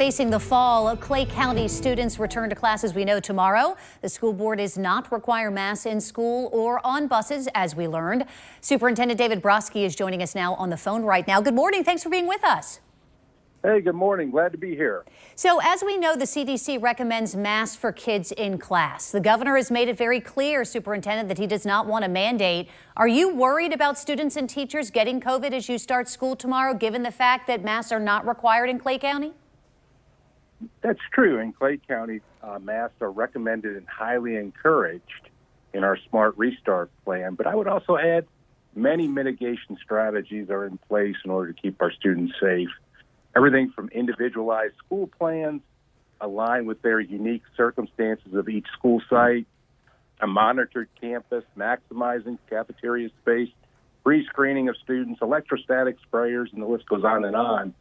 Facing the fall, Clay County students return to class as we know tomorrow. The school board is not require masks in school or on buses, as we learned. Superintendent David Broskie is joining us now on the phone right now. Good morning. Thanks for being with us. Hey, good morning. Glad to be here. So as we know, the CDC recommends masks for kids in class. The governor has made it very clear, Superintendent, that he does not want a mandate. Are you worried about students and teachers getting COVID as you start school tomorrow, given the fact that masks are not required in Clay County? That's true. In Clay County, masks are recommended and highly encouraged in our Smart Restart plan. But I would also add many mitigation strategies are in place in order to keep our students safe. Everything from individualized school plans aligned with their unique circumstances of each school site, a monitored campus, maximizing cafeteria space, free screening of students, electrostatic sprayers, and the list goes on and on.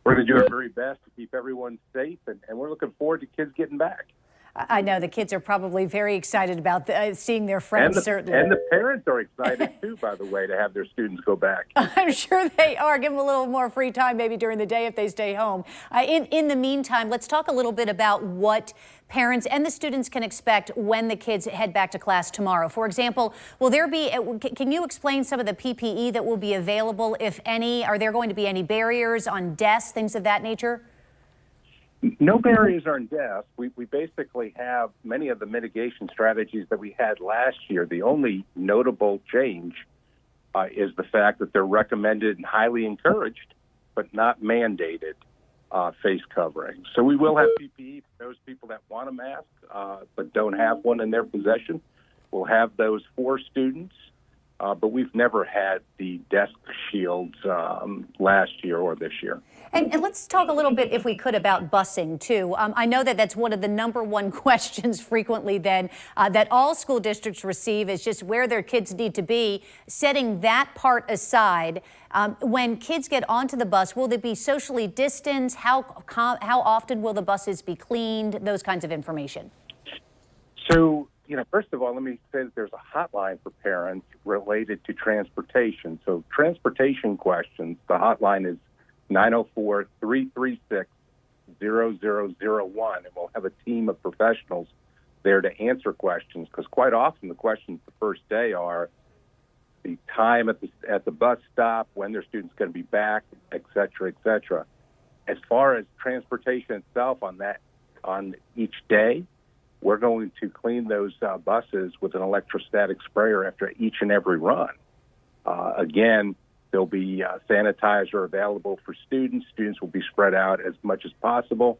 We're going to do our very best to keep everyone safe, and we're looking forward to kids getting back. I know the kids are probably very excited about seeing their friends, certainly. And the parents are excited, too, by the way, to have their students go back. I'm sure they are. Give them a little more free time maybe during the day if they stay home. In the meantime, let's talk a little bit about what parents and the students can expect when the kids head back to class tomorrow. For example, will there be, can you explain some of the PPE that will be available, if any? Are there going to be any barriers on desks, things of that nature? No barriers on desks. We basically have many of the mitigation strategies that we had last year. The only notable change is the fact that they're recommended and highly encouraged, but not mandated face coverings. So we will have PPE for those people that want a mask but don't have one in their possession. We'll have those for students, but we've never had the desk shields last year or this year. And let's talk a little bit, if we could, about busing, too. I know that that's one of the #1 questions frequently then that all school districts receive is just where their kids need to be. Setting that part aside, when kids get onto the bus, will they be socially distanced? How often will the buses be cleaned? Those kinds of information. So, first of all, let me say that there's a hotline for parents related to transportation. So transportation questions, the hotline is 904-336-0001, and we'll have a team of professionals there to answer questions, because quite often the questions the first day are the time at the bus stop, when their student's going to be back, et cetera, et cetera. As far as transportation itself on each day, we're going to clean those buses with an electrostatic sprayer after each and every run. Again, there'll be sanitizer available for students. Students will be spread out as much as possible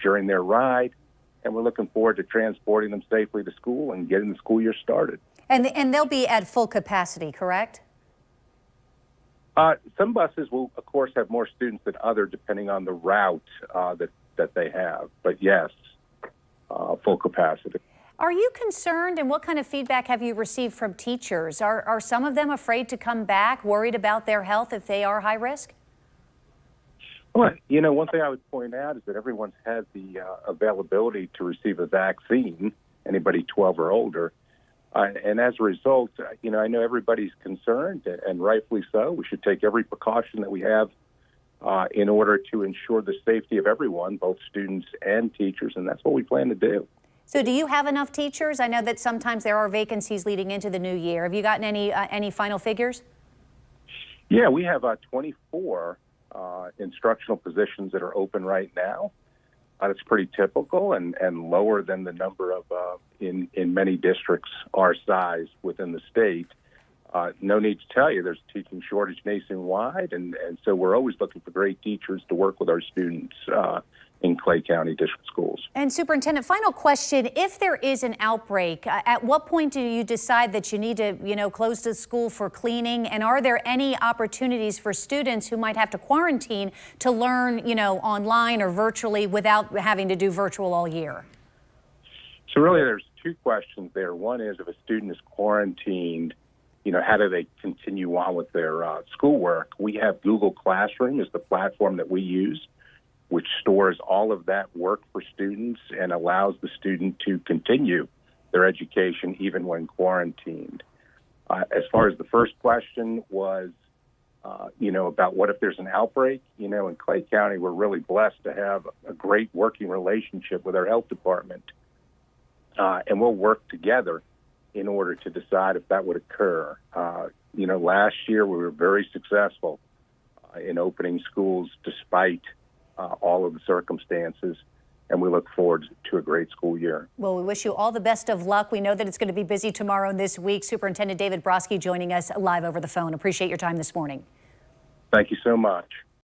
during their ride. And we're looking forward to transporting them safely to school and getting the school year started. And they'll be at full capacity, correct? Some buses will, of course, have more students than others, depending on the route that they have. But yes, full capacity. Are you concerned, and what kind of feedback have you received from teachers? Are some of them afraid to come back, worried about their health if they are high risk? Well, one thing I would point out is that everyone's had the availability to receive a vaccine, anybody 12 or older. And as a result, I know everybody's concerned, and rightfully so. We should take every precaution that we have in order to ensure the safety of everyone, both students and teachers, and that's what we plan to do. So do you have enough teachers? I know that sometimes there are vacancies leading into the new year. Have you gotten any final figures? Yeah, we have 24 instructional positions that are open right now. That's pretty typical and lower than the number of in many districts our size within the state. No need to tell you, there's a teaching shortage nationwide, and so we're always looking for great teachers to work with our students in Clay County district schools. And Superintendent, final question, if there is an outbreak, at what point do you decide that you need to, close the school for cleaning? And are there any opportunities for students who might have to quarantine to learn, online or virtually without having to do virtual all year? So really there's two questions there. One is, if a student is quarantined, how do they continue on with their schoolwork? We have Google Classroom as the platform that we use, which stores all of that work for students and allows the student to continue their education even when quarantined. As far as the first question was about what if there's an outbreak. In Clay County, we're really blessed to have a great working relationship with our health department, and we'll work together in order to decide if that would occur. Last year we were very successful in opening schools despite all of the circumstances, and we look forward to a great school year. Well, we wish you all the best of luck. We know that it's going to be busy tomorrow and this week. Superintendent David Broskie joining us live over the phone. Appreciate your time this morning. Thank you so much.